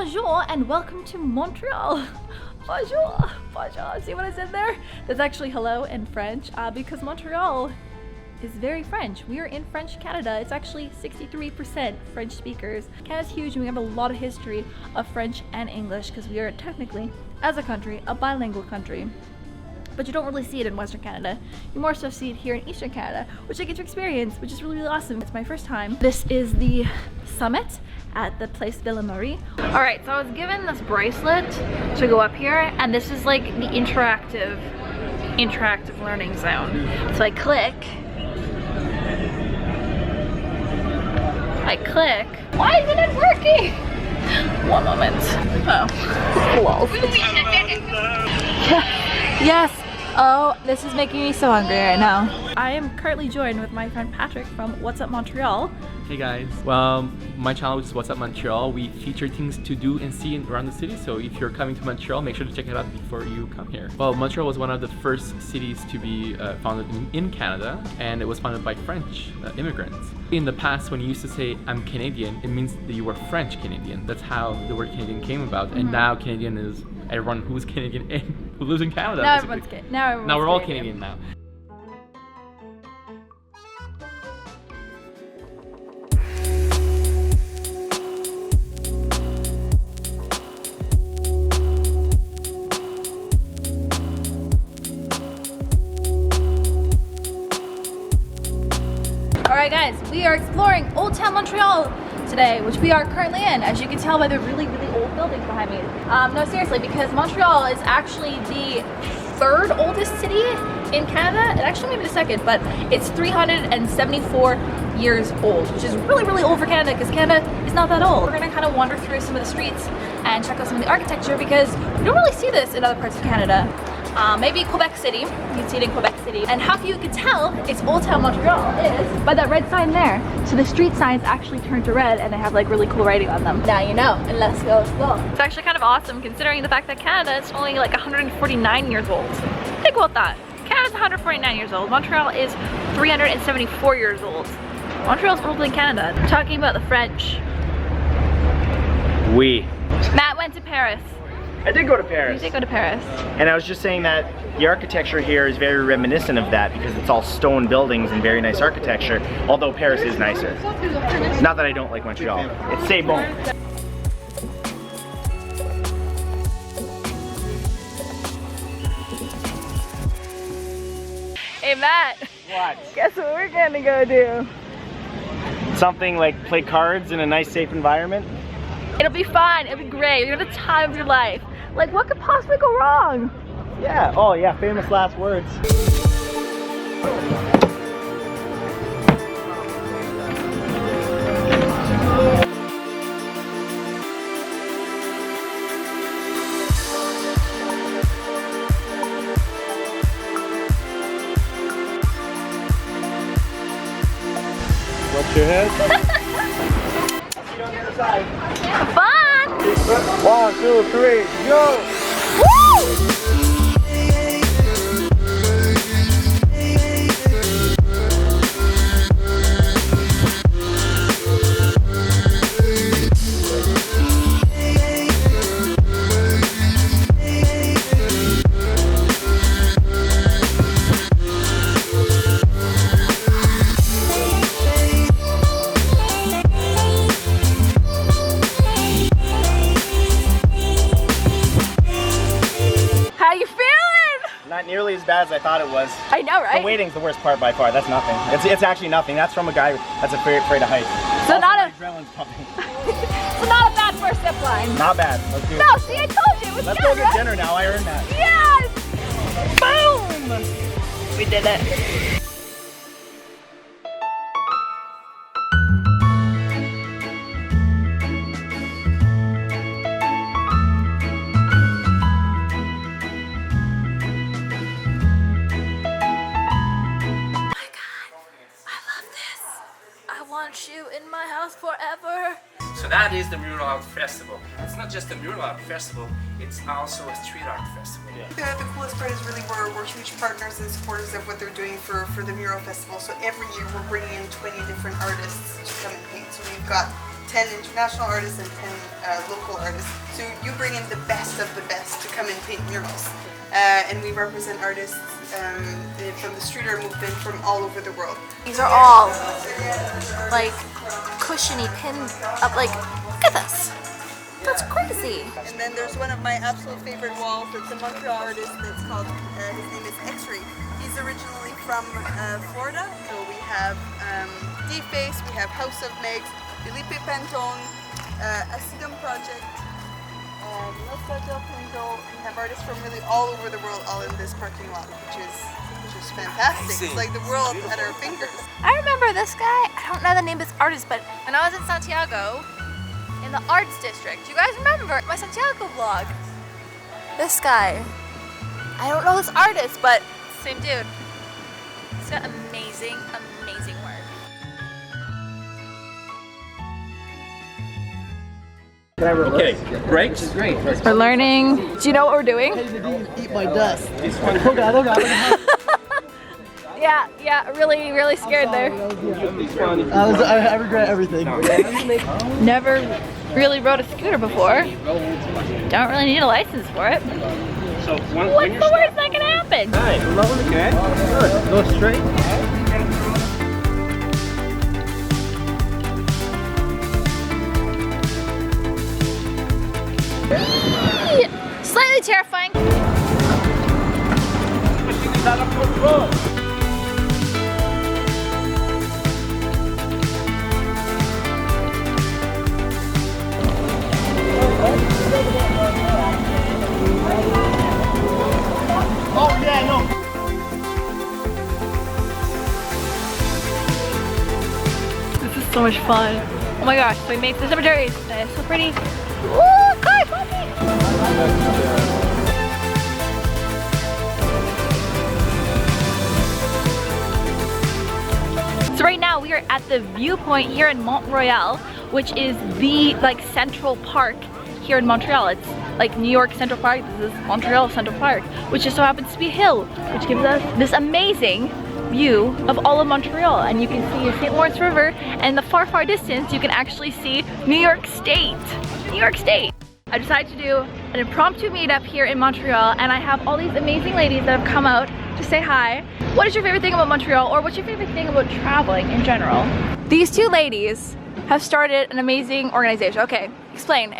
Bonjour and welcome to Montreal. Bonjour, bonjour. See what I said there? That's actually hello in French because Montreal is very French. We are in French Canada. It's actually 63% French speakers. Canada's huge and we have a lot of history of French and English because we are technically, as a country, a bilingual country. But you don't really see it in Western Canada. You more so see it here in Eastern Canada, which I get to experience, which is really, really awesome. It's my first time. This is the Sommet at the place Ville. All right, so I was given this bracelet to go up here, and this is like the interactive learning zone. So I click. Why isn't it working? One moment. Oh, yes. Oh, this is making me so hungry right now. I am currently joined with my friend Patrick from What's Up Montreal. Hey guys, well, my channel is What's Up Montreal. We feature things to do and see around the city, so if you're coming to Montreal, make sure to check it out before you come here. Well, Montreal was one of the first cities to be founded in Canada, and it was founded by French immigrants. In the past, when you used to say, I'm Canadian, it means that you were French Canadian. That's how the word Canadian came about, and now Canadian is everyone who's Canadian and who lives in Canada. Now everyone's Canadian. Now we're all Canadian now. Alright guys, we are exploring Old Town Montreal today, which we are currently in, as you can tell by the really, really old buildings behind me. No, seriously, because Montreal is actually the third oldest city in Canada, and actually maybe the second, but it's 374 years old, which is really, really old for Canada, because Canada is not that old. We're gonna kind of wander through some of the streets and check out some of the architecture, because we don't really see this in other parts of Canada. Maybe Quebec City, you can see it in Quebec City. And how you can tell it's Old Town Montreal is by that red sign there. So the street signs actually turn to red and they have like really cool writing on them. Now you know, and let's go explore. It's actually kind of awesome considering the fact that Canada is only like 149 years old. Think about that. Canada's 149 years old. Montreal is 374 years old. Montreal's older than Canada. We're talking about the French. Oui. Matt went to Paris. I did go to Paris. You did go to Paris. And I was just saying that the architecture here is very reminiscent of that because it's all stone buildings and very nice architecture, although Paris is nicer. Not that I don't like Montreal. It's c'est bon. Hey Matt. What? Guess what we're gonna go do? Something like play cards in a nice safe environment? It'll be fun, it'll be great, you're gonna have the time of your life. Like, what could possibly go wrong? Yeah, oh yeah, famous last words. Watch your head. See you on the other side. Have fun! 1, 2, 3, go! Woo! Not nearly as bad as I thought it was. I know, right? The waiting's the worst part by far. That's nothing. It's actually nothing. That's from a guy that's afraid of heights. So also, not a adrenaline's pumping. So not a bad first zip line. Not bad. Let's do it. No, see, I told you it was Let's good, go get right? dinner now. I earned that. Yes! Boom! We did it. You in my house forever. So that is the Mural Art Festival. It's not just a Mural Art Festival, it's also a street art festival. The coolest part is really we're huge partners and supporters of what they're doing for the Mural Festival. So every year we're bringing in 20 different artists to come and paint. So we've got 10 international artists and 10 local artists. So you bring in the best of the best to come and paint murals. And we represent artists from the street art movement from all over the world. These are all like cushiony pinned up, like, look at this. That's crazy. And then there's one of my absolute favorite walls. It's a Montreal artist that's called, his name is X-Ray. He's originally from Florida. So we have D-Face, we have House of Megs, Felipe Pantone, Asidum Project, Nostra del Pinto. We have artists from really all over the world all in this parking lot, which is fantastic. It's like the world at our fingers. I remember this guy. I don't know the name of this artist, but when I was in Santiago, in the arts district, you guys remember my Santiago vlog? This guy. I don't know this artist, but same dude. He's got amazing, amazing work. Okay, breaks. Great. We're learning. Do you know what we're doing? Eat my dust. Oh God, oh God. Yeah, really scared there. I regret everything. Never really rode a scooter before. Don't really need a license for it. So What's the worst that can happen? Hi, okay. Good. Go straight. Slightly terrifying. Oh yeah, no. This is so much fun. Oh my gosh, so we made the cemeteries. That is so pretty. Ooh, guys, puppy! So right now we are at the viewpoint here in Montreal, which is the central park here in Montreal. It's like New York Central Park. This is Montreal Central Park, which just so happens to be a hill, which gives us this amazing view of all of Montreal. And you can see the St. Lawrence River, and in the far distance you can actually see New York State. New York State. I decided to do an impromptu meetup here in Montreal, and I have all these amazing ladies that have come out to say hi. What is your favorite thing about Montreal, or what's your favorite thing about traveling in general? These two ladies have started an amazing organization. Okay, explain.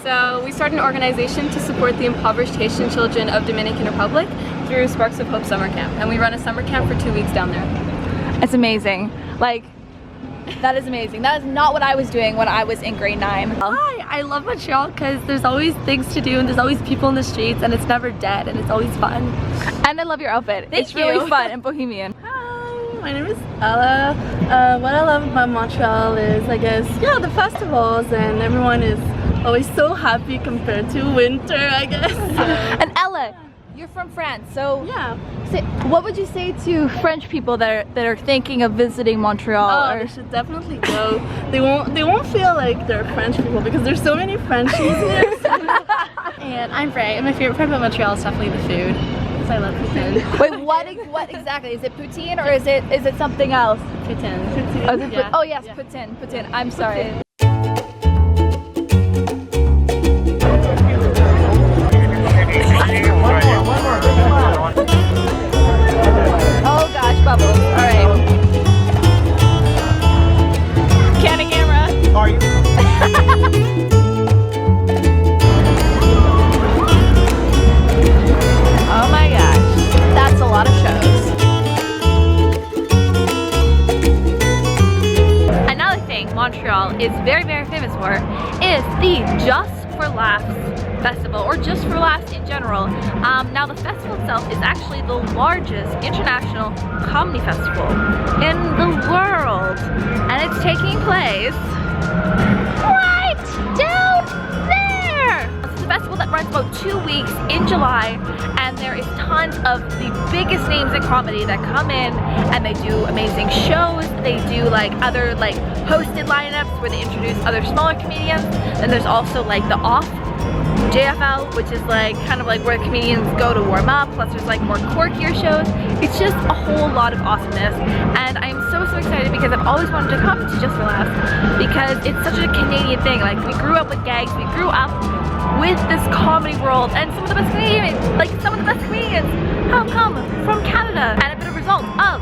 So we started an organization to support the impoverished Haitian children of Dominican Republic through Sparks of Hope Summer Camp. And we run a summer camp for 2 weeks down there. It's amazing. Like, that is amazing. That is not what I was doing when I was in grade 9. Hi, I love Montreal because there's always things to do and there's always people in the streets and it's never dead and it's always fun. And I love your outfit. It's really fun and bohemian. Hi, my name is Ella. What I love about Montreal is, I guess, yeah, the festivals, and everyone is always so happy compared to winter, I guess. And Ella, you're from France, so Yeah. what would you say to French people that are thinking of visiting Montreal? Oh, they should definitely go. They won't feel like they're French people because there's so many Frenchies here. And I'm Bray, and my favorite part about Montreal is definitely the food. Because I love poutine. Wait, what exactly? Is it poutine or is it something else? Poutine. Oh, is it Yeah. oh yes, Yeah. poutine. I'm sorry. Oh gosh, bubbles. All right. Cannon camera. Are you? Oh my gosh, that's a lot of shows. Another thing Montreal is very famous for is the Just for Laughs Festival, or Just for Laughs in general. Now the festival itself is actually the largest international comedy festival in the world, and it's taking place right down there. This is a festival that runs about 2 weeks in July, and there is tons of the biggest names in comedy that come in, and they do amazing shows. They do other hosted lineups where they introduce other smaller comedians. Then there's also the off JFL, which is like kind of like where the comedians go to warm up, plus there's like more quirkier shows. It's just a whole lot of awesomeness, and I'm so excited because I've always wanted to come to Just for Laughs because it's such a Canadian thing. Like, we grew up with gags, we grew up with this comedy world, and some of the best comedians have come from Canada, and have been a result of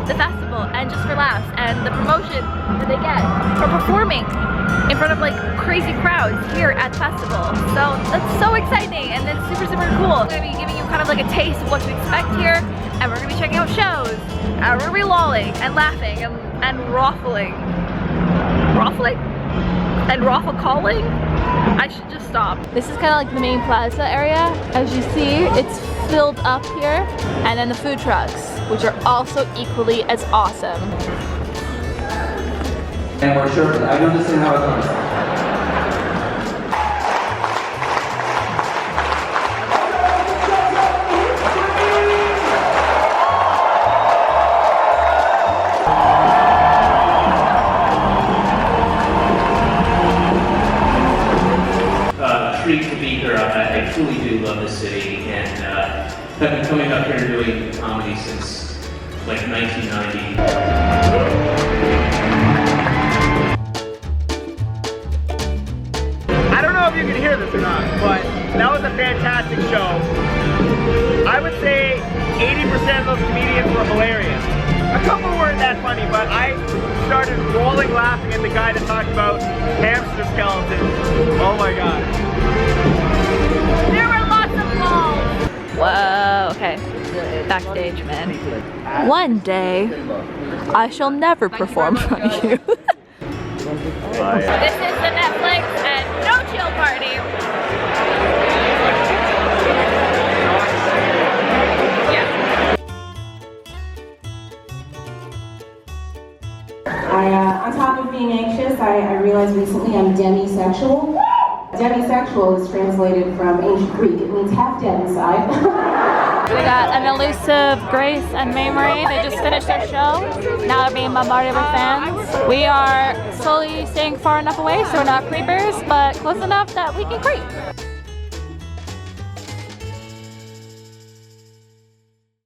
the festival and Just for Laughs and the promotion that they get from performing in front of like crazy crowds here at the festival. So that's so exciting, and it's super cool. I'm gonna be giving you kind of like a taste of what to expect here, and we're gonna be checking out shows, and we're gonna be lolling and laughing and raffling and raffle calling. I should just stop. This is kind of like the main plaza area. As you see, it's filled up here, and then the food trucks, which are also equally as awesome. And we're sure, I don't understand how it comes. Treat to be here. I truly do love this city, and have been coming up here and doing comedy since like 1990. I don't know if you can hear this or not, but that was a fantastic show. I would say 80% of those comedians were hilarious. A couple weren't that funny, but I started rolling laughing at the guy that talked about hamster skeletons. Oh my god. There were lots of balls. Whoa, okay. Backstage, man. One day, I shall never perform for you. This is the Netflix and no chill party. On top of being anxious, I realized recently I'm demisexual. Demisexual is translated from ancient Greek. It means half dead inside. We got an elusive Grace and Mamrie. They just finished their show. Now they're being bombarded with fans. We are slowly staying far enough away so we're not creepers, but close enough that we can creep.